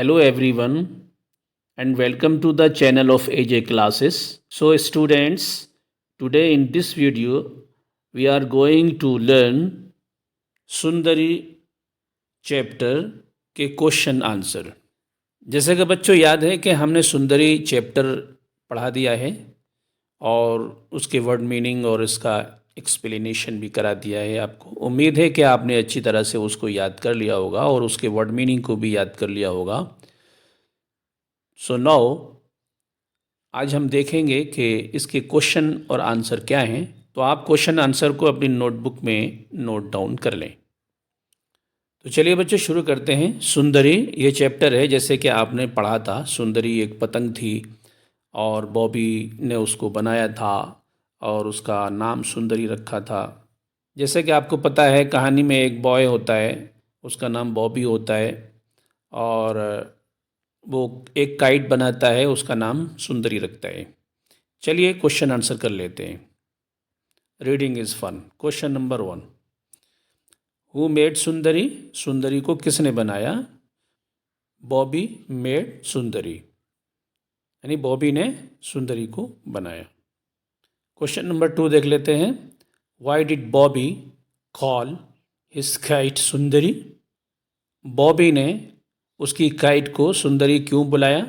Hello everyone and welcome to the channel of AJ Classes. So students, today in this video we are going to learn Sundari chapter के question answer. जैसे कि बच्चों याद है कि हमने सुंदरी chapter पढ़ा दिया है और उसके वर्ड मीनिंग और इसका एक्सप्लेनेशन भी करा दिया है आपको। उम्मीद है कि आपने अच्छी तरह से उसको याद कर लिया होगा और उसके वर्ड मीनिंग को भी याद कर लिया होगा। सो नाउ आज हम देखेंगे कि इसके क्वेश्चन और आंसर क्या हैं। तो आप क्वेश्चन आंसर को अपनी नोटबुक में नोट डाउन कर लें। तो चलिए बच्चों शुरू करते हैं। सुंदरी ये चैप्टर है, जैसे कि आपने पढ़ा था। सुंदरी एक पतंग थी और बॉबी ने उसको बनाया था और उसका नाम सुंदरी रखा था। जैसे कि आपको पता है कहानी में एक बॉय होता है, उसका नाम बॉबी होता है और वो एक काइट बनाता है, उसका नाम सुंदरी रखता है। चलिए क्वेश्चन आंसर कर लेते हैं। Reading is fun. Question number 1, who made Sundari? Sundari को किसने बनाया? बॉबी मेड सुंदरी, यानी बॉबी ने सुंदरी को बनाया। क्वेश्चन नंबर 2 देख लेते हैं। Why did Bobby call his kite सुंदरी? बॉबी ने उसकी काइट को सुंदरी क्यों बुलाया?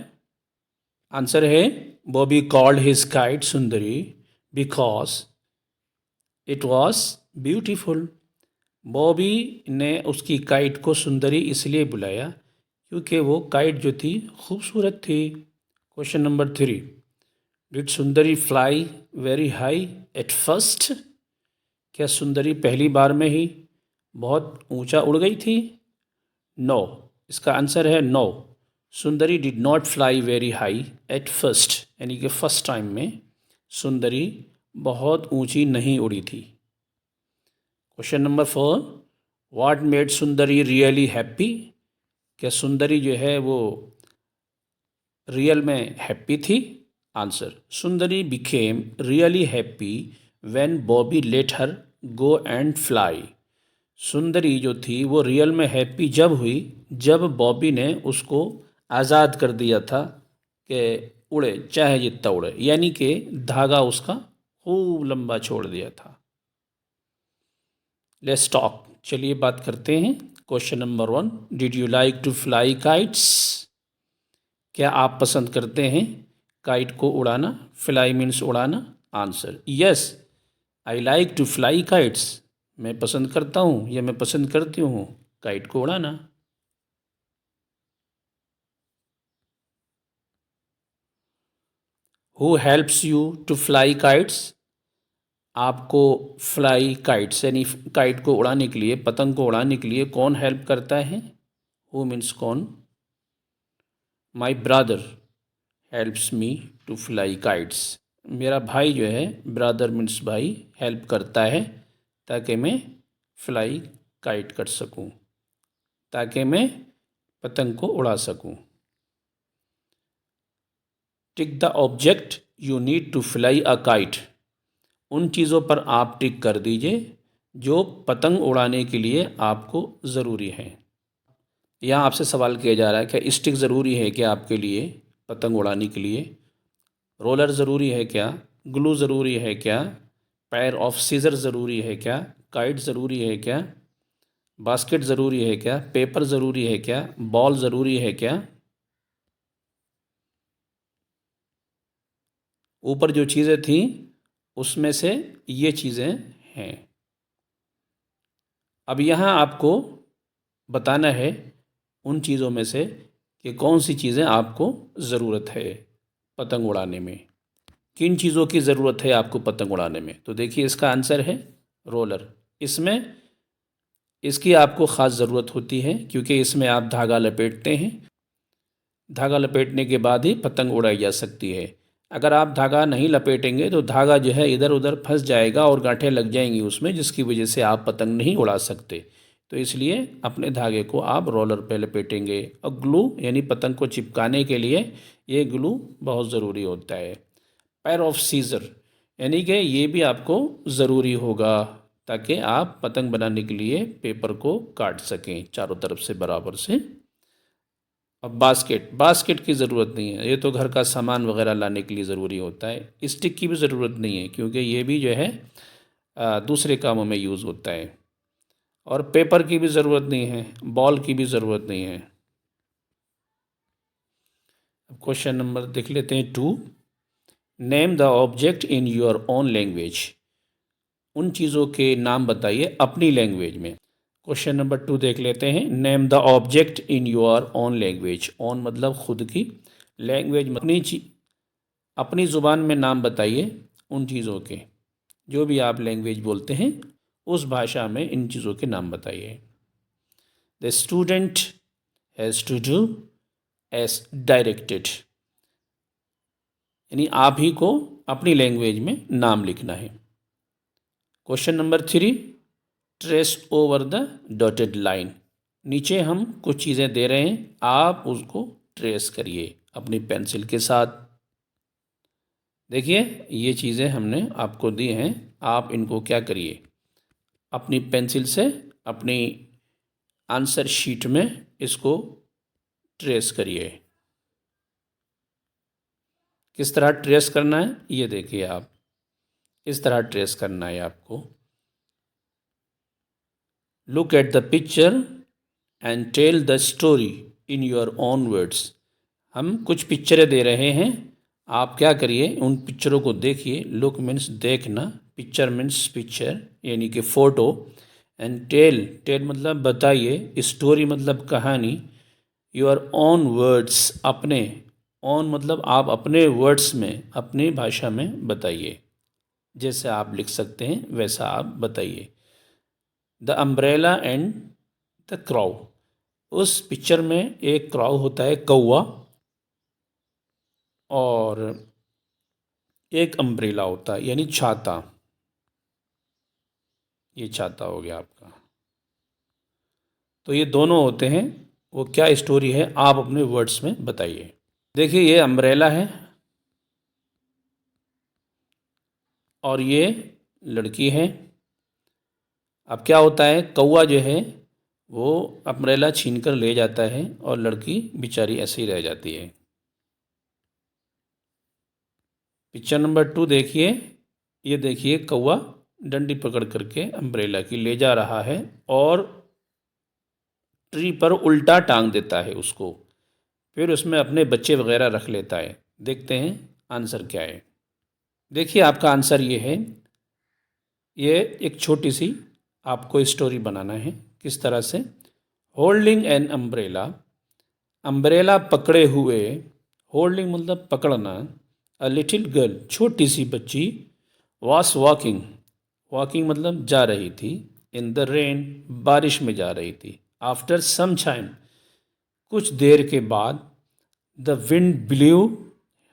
आंसर है Bobby called his kite Sundari because it was beautiful. Bobby ने उसकी काइट को सुंदरी इसलिए बुलाया क्योंकि वो काइट जो थी खूबसूरत थी। Question number 3, did Sundari fly very high at first? क्या सुंदरी पहली बार में ही बहुत ऊंचा उड़ गई थी? नो, इसका आंसर है no. Sundari did not fly very high at first, यानी कि फर्स्ट टाइम में सुंदरी बहुत ऊंची नहीं उड़ी थी। Question number 4, what made Sundari really happy? क्या सुंदरी जो है वो रियल में हैप्पी थी? Answer, Sundari became really happy when Bobby let her go and fly. सुंदरी जो थी वो रियल में हैप्पी जब हुई जब बॉबी ने उसको आज़ाद कर दिया था कि उड़े, चाहे जितना उड़े, यानी कि धागा उसका खूब लंबा छोड़ दिया था। लेट्स टॉक, चलिए बात करते हैं। Question number 1, did you like to fly kites? क्या आप पसंद करते हैं काइट को उड़ाना? फ्लाई मीन्स उड़ाना। Answer, yes I like to fly kites. मैं पसंद करता हूँ या मैं पसंद करती हूँ काइट को उड़ाना। Who helps you to fly kites? आपको फ्लाई काइट्स यानी काइट को उड़ाने के लिए, पतंग को उड़ाने के लिए कौन हेल्प करता है? हु मीन्स कौन? My brother helps me to fly kites. मेरा भाई जो है, ब्रदर मीन्स भाई, हेल्प करता है ताकि मैं फ्लाई काइट कर सकूं, ताकि मैं पतंग को उड़ा सकूं। Tick the object you need to fly a kite. उन चीज़ों पर आप टिक कर दीजिए जो पतंग उड़ाने के लिए आपको ज़रूरी है। यहाँ आपसे सवाल किया जा रहा है, क्या स्टिक ज़रूरी है क्या आपके लिए पतंग उड़ाने के लिए? रोलर ज़रूरी है क्या? ग्लू ज़रूरी है क्या? पेयर ऑफ सीज़र ज़रूरी है क्या? काइट ज़रूरी है क्या? बास्केट ज़रूरी है क्या? पेपर ज़रूरी है क्या? बॉल ज़रूरी है क्या? ऊपर जो चीज़ें थी उसमें से ये चीज़ें हैं। अब यहाँ आपको बताना है उन चीज़ों में से कि कौन सी चीज़ें आपको ज़रूरत है पतंग उड़ाने में। किन चीज़ों की ज़रूरत है आपको पतंग उड़ाने में? तो देखिए इसका आंसर है रोलर। इसमें इसकी आपको ख़ास ज़रूरत होती है क्योंकि इसमें आप धागा लपेटते हैं। धागा लपेटने के बाद ही पतंग उड़ाई जा सकती है। अगर आप धागा नहीं लपेटेंगे तो धागा जो है इधर उधर फंस जाएगा और गांठें लग जाएंगी उसमें, जिसकी वजह से आप पतंग नहीं उड़ा सकते। तो इसलिए अपने धागे को आप रोलर पे लपेटेंगे। और ग्लू यानी पतंग को चिपकाने के लिए ये ग्लू बहुत ज़रूरी होता है। पेयर ऑफ सीज़र यानी कि ये भी आपको ज़रूरी होगा ताकि आप पतंग बनाने के लिए पेपर को काट सकें चारों तरफ से बराबर से। अब बास्केट, बास्केट की ज़रूरत नहीं है, ये तो घर का सामान वगैरह लाने के लिए ज़रूरी होता है। स्टिक की भी ज़रूरत नहीं है क्योंकि ये भी जो है दूसरे कामों में यूज़ होता है। और पेपर की भी ज़रूरत नहीं है, बॉल की भी ज़रूरत नहीं है। अब क्वेश्चन नंबर देख लेते हैं 2। Name the object in your own language. उन चीज़ों के नाम बताइए अपनी लैंग्वेज में। क्वेश्चन नंबर 2 देख लेते हैं। Name the object in your own language. Own मतलब खुद की, लैंग्वेज अपनी ज़ुबान में नाम बताइए उन चीज़ों के, जो भी आप लैंग्वेज बोलते हैं उस भाषा में इन चीज़ों के नाम बताइए। The student has to do as directed, यानी आप ही को अपनी लैंग्वेज में नाम लिखना है। Question number 3। Trace over the dotted line. नीचे हम कुछ चीज़ें दे रहे हैं, आप उसको ट्रेस करिए अपनी पेंसिल के साथ। देखिए ये चीज़ें हमने आपको दी हैं, आप इनको क्या करिए, अपनी पेंसिल से अपनी आंसर शीट में इसको ट्रेस करिए। किस तरह ट्रेस करना है ये देखिए, आप इस तरह ट्रेस करना है आपको। Look at the picture and tell the story in your own words. हम कुछ पिक्चरें दे रहे हैं, आप क्या करिए उन पिक्चरों को देखिए। लुक मीन्स देखना, पिक्चर मीन्स पिक्चर यानी कि फ़ोटो, एंड टेल, टेल मतलब बताइए, स्टोरी मतलब कहानी, योर ओन वर्ड्स अपने, ओन मतलब आप अपने वर्ड्स में अपनी भाषा में बताइए, जैसे आप लिख सकते हैं वैसा आप बताइए। The umbrella and the crow. उस पिक्चर में एक क्राउ होता है, कौवा, और एक अम्ब्रेला होता है यानी छाता। ये छाता हो गया आपका। तो ये दोनों होते हैं, वो क्या स्टोरी है आप अपने वर्ड्स में बताइए। देखिए ये अम्ब्रेला है और ये लड़की है। अब क्या होता है, कौवा जो है वो अम्ब्रेला छीन कर ले जाता है और लड़की बेचारी ऐसे ही रह जाती है। पिक्चर नंबर 2 देखिए, ये देखिए कौवा डंडी पकड़ करके अम्ब्रेला की ले जा रहा है और ट्री पर उल्टा टांग देता है उसको, फिर उसमें अपने बच्चे वगैरह रख लेता है। देखते हैं आंसर क्या है। देखिए आपका आंसर ये है, ये एक छोटी सी आपको स्टोरी बनाना है। किस तरह से, होल्डिंग एन अम्ब्रेला, अम्ब्रेला पकड़े हुए, होल्डिंग मतलब पकड़ना, अ लिटिल गर्ल छोटी सी बच्ची, वॉस वॉकिंग, वॉकिंग मतलब जा रही थी, इन द रेन बारिश में जा रही थी, आफ्टर सम टाइम कुछ देर के बाद, the wind blue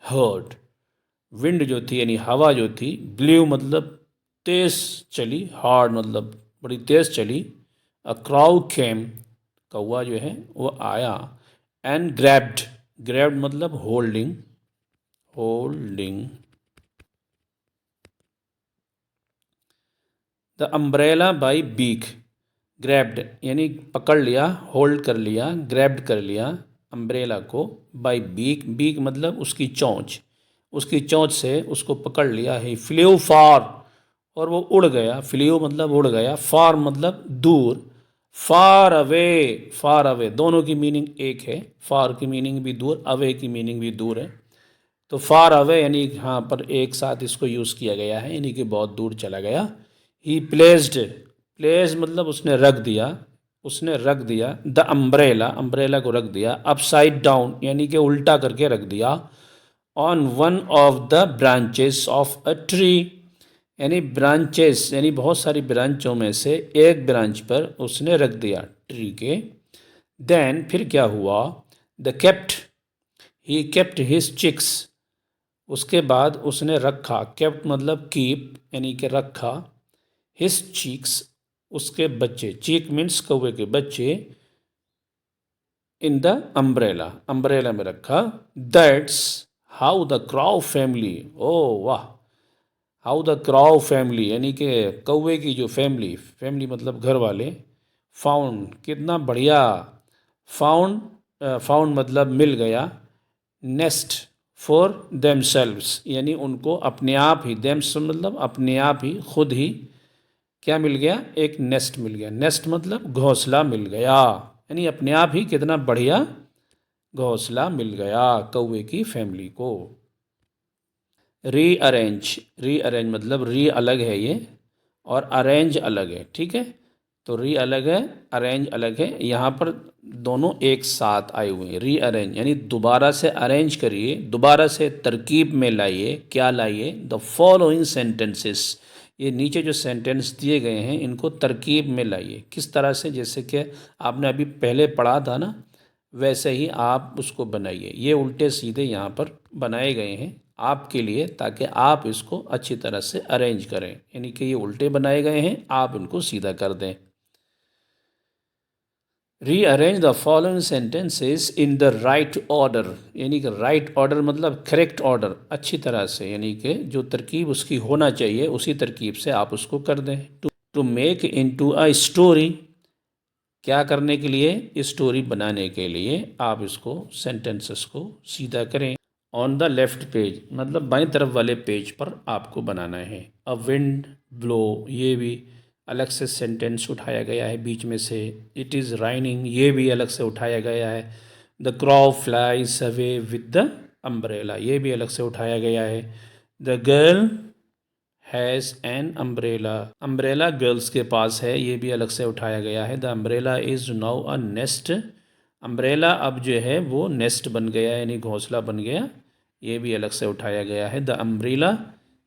heard, wind जो थी यानी हवा जो थी, ब्ल्यू मतलब तेज चली, हार्ड मतलब बड़ी तेज चली, अ क्राउ केम, कौवा जो है वो आया, एंड ग्रैब्ड, ग्रैब्ड मतलब holding, holding the umbrella by beak, grabbed यानी पकड़ लिया, होल्ड कर लिया, ग्रैब्ड कर लिया अम्ब्रेला को, बाई बीक, बीक मतलब उसकी चोंच, उसकी चोंच से उसको पकड़ लिया है। फ्ल्यू फार, और वो उड़ गया, फ्ल्यू मतलब उड़ गया, फार मतलब दूर, फार अवे, फार अवे दोनों की मीनिंग एक है, फार की मीनिंग भी दूर, अवे की मीनिंग भी दूर है। तो फार अवे यानी यहाँ पर एक साथ इसको यूज़ किया गया है, यानी कि बहुत दूर चला गया। ही प्लेस्ड, प्लेस मतलब उसने रख दिया, उसने रख दिया, द अम्ब्रेला, अम्ब्रेला को रख दिया, अपसाइड डाउन यानी कि उल्टा करके रख दिया, on one of the branches of a tree, यानी ब्रांचेस यानी बहुत सारी ब्रांचों में से एक ब्रांच पर उसने रख दिया ट्री के। देन फिर क्या हुआ, the kept, he kept his chicks, उसके बाद उसने रखा, केप्ट मतलब कीप यानी कि रखा, हिज चीक्स उसके बच्चे, चीक मीन्स कौवे के बच्चे, इन द अम्ब्रेला, अम्ब्रेला में रखा। That's how the crow family, ओ वाह, हाउ द क्राउ फैमिली यानी कि कौवे की जो फैमिली, फैमिली मतलब घर वाले, फाउंड कितना बढ़िया, फाउंड फाउंड मतलब मिल गया, नेस्ट फॉर देमसेल्व्स यानी उनको अपने आप ही, देम्स मतलब अपने आप ही, खुद ही क्या मिल गया, एक नेस्ट मिल गया। नेस्ट मतलब घोंसला मिल गया, यानी अपने आप ही कितना बढ़िया घोंसला मिल गया कौवे की फैमिली को। रीअरेंज, रीअरेंज मतलब री अलग है ये और अरेंज अलग है, ठीक है। तो री अलग है, अरेंज अलग है, यहाँ पर दोनों एक साथ आए हुए हैं। रीअरेंज यानी दोबारा से अरेंज करिए, दोबारा से तरकीब में लाइए। क्या लाइए? द फॉलोइंग सेंटेंसेस, ये नीचे जो सेंटेंस दिए गए हैं इनको तरकीब में लाइए। किस तरह से? जैसे कि आपने अभी पहले पढ़ा था ना, वैसे ही आप उसको बनाइए। ये उल्टे सीधे यहाँ पर बनाए गए हैं आपके लिए, ताकि आप इसको अच्छी तरह से अरेंज करें। यानी कि ये उल्टे बनाए गए हैं, आप इनको सीधा कर दें। Rearrange the following sentences in the right order, यानी कि राइट ऑर्डर मतलब करेक्ट ऑर्डर, अच्छी तरह से, यानी कि जो तरकीब उसकी होना चाहिए उसी तरकीब से आप उसको कर दें। To make into a story, क्या करने के लिए? स्टोरी बनाने के लिए आप इसको सेंटेंसेस को सीधा करें। ऑन द लेफ्ट पेज मतलब बाईं तरफ वाले पेज पर आपको बनाना है। अ विंड ब्लो, ये भी अलग से सेंटेंस उठाया गया है बीच में से। इट इज़ राइनिंग, ये भी अलग से उठाया गया है। The क्रॉ flies away with the umbrella, ये भी अलग से उठाया गया है। The girl has an umbrella, umbrella girls के पास है, ये भी अलग से उठाया गया है। The umbrella is now a nest, umbrella अब जो है वो नेस्ट बन गया यानी घोंसला बन गया, ये भी अलग से उठाया गया है। The umbrella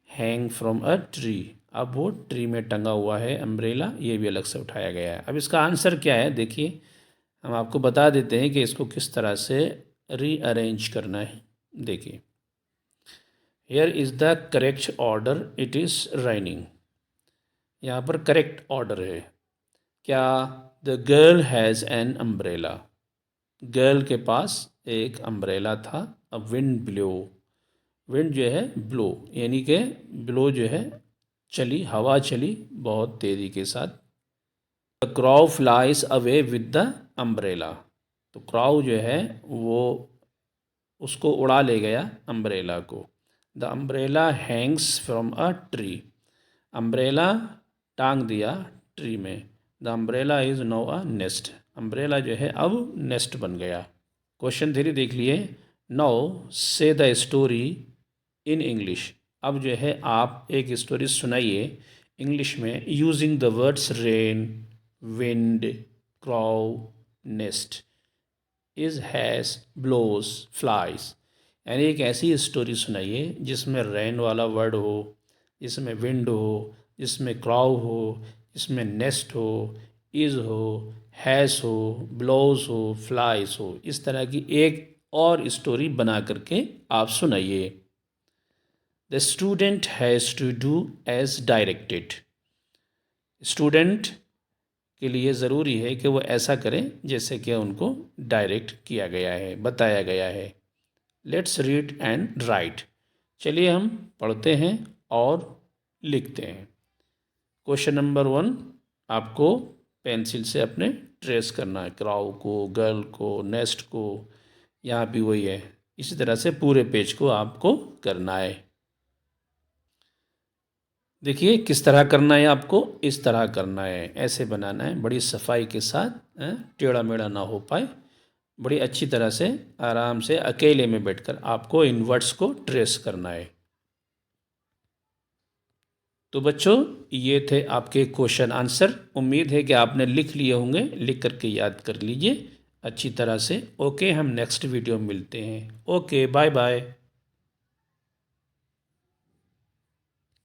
hang from a tree, अब वो ट्री में टंगा हुआ है अम्ब्रेला, ये भी अलग से उठाया गया है। अब इसका आंसर क्या है देखिए, हम आपको बता देते हैं कि इसको किस तरह से रीअरेंज करना है। देखिए, here is the correct order, it is raining, यहाँ पर करेक्ट ऑर्डर है। क्या? The girl has an umbrella, girl के पास एक अम्ब्रेला था। अब विंड ब्लो, विंड जो है ब्लो यानी कि ब्लो जो है चली, हवा चली बहुत तेज़ी के साथ। The crow flies away with the umbrella, तो क्रॉव जो है वो उसको उड़ा ले गया अम्ब्रेला को। The umbrella Hanks from a tree, umbrella टांग दिया ट्री में। The umbrella is now a nest, umbrella जो है अब नेस्ट बन गया। क्वेश्चन थ्री देख लिए। नाउ से द स्टोरी इन इंग्लिश, अब जो है आप एक स्टोरी सुनाइए इंग्लिश में using the words rain, wind, crow, nest, is, has, blows, flies, यानी एक ऐसी स्टोरी सुनाइए जिसमें रेन वाला वर्ड हो, जिसमें विंड हो, जिसमें क्रॉव हो, जिसमें नेस्ट हो, इज़ हो, हैज़ हो, ब्लोज हो, फ्लाइज हो। इस तरह की एक और स्टोरी बना करके आप सुनाइए। The student has to do as directed, स्टूडेंट के लिए ज़रूरी है कि वो ऐसा करें जैसे कि उनको डायरेक्ट किया गया है, बताया गया है। लेट्स रीड एंड राइट, चलिए हम पढ़ते हैं और लिखते हैं। क्वेश्चन नंबर 1, आपको पेंसिल से अपने ट्रेस करना है, क्राउ को, गर्ल को, नेस्ट को, यहाँ भी वही है। इसी तरह से पूरे पेज को आपको करना है। देखिए किस तरह करना है आपको, इस तरह करना है, ऐसे बनाना है बड़ी सफाई के साथ, टेढ़ा मेढ़ा ना हो पाए, बड़ी अच्छी तरह से आराम से अकेले में बैठकर आपको इन वर्ड्स को ट्रेस करना है। तो बच्चों ये थे आपके क्वेश्चन आंसर, उम्मीद है कि आपने लिख लिए होंगे, लिख करके याद कर लीजिए अच्छी तरह से। ओके, हम नेक्स्ट वीडियो में मिलते हैं। Okay, bye bye.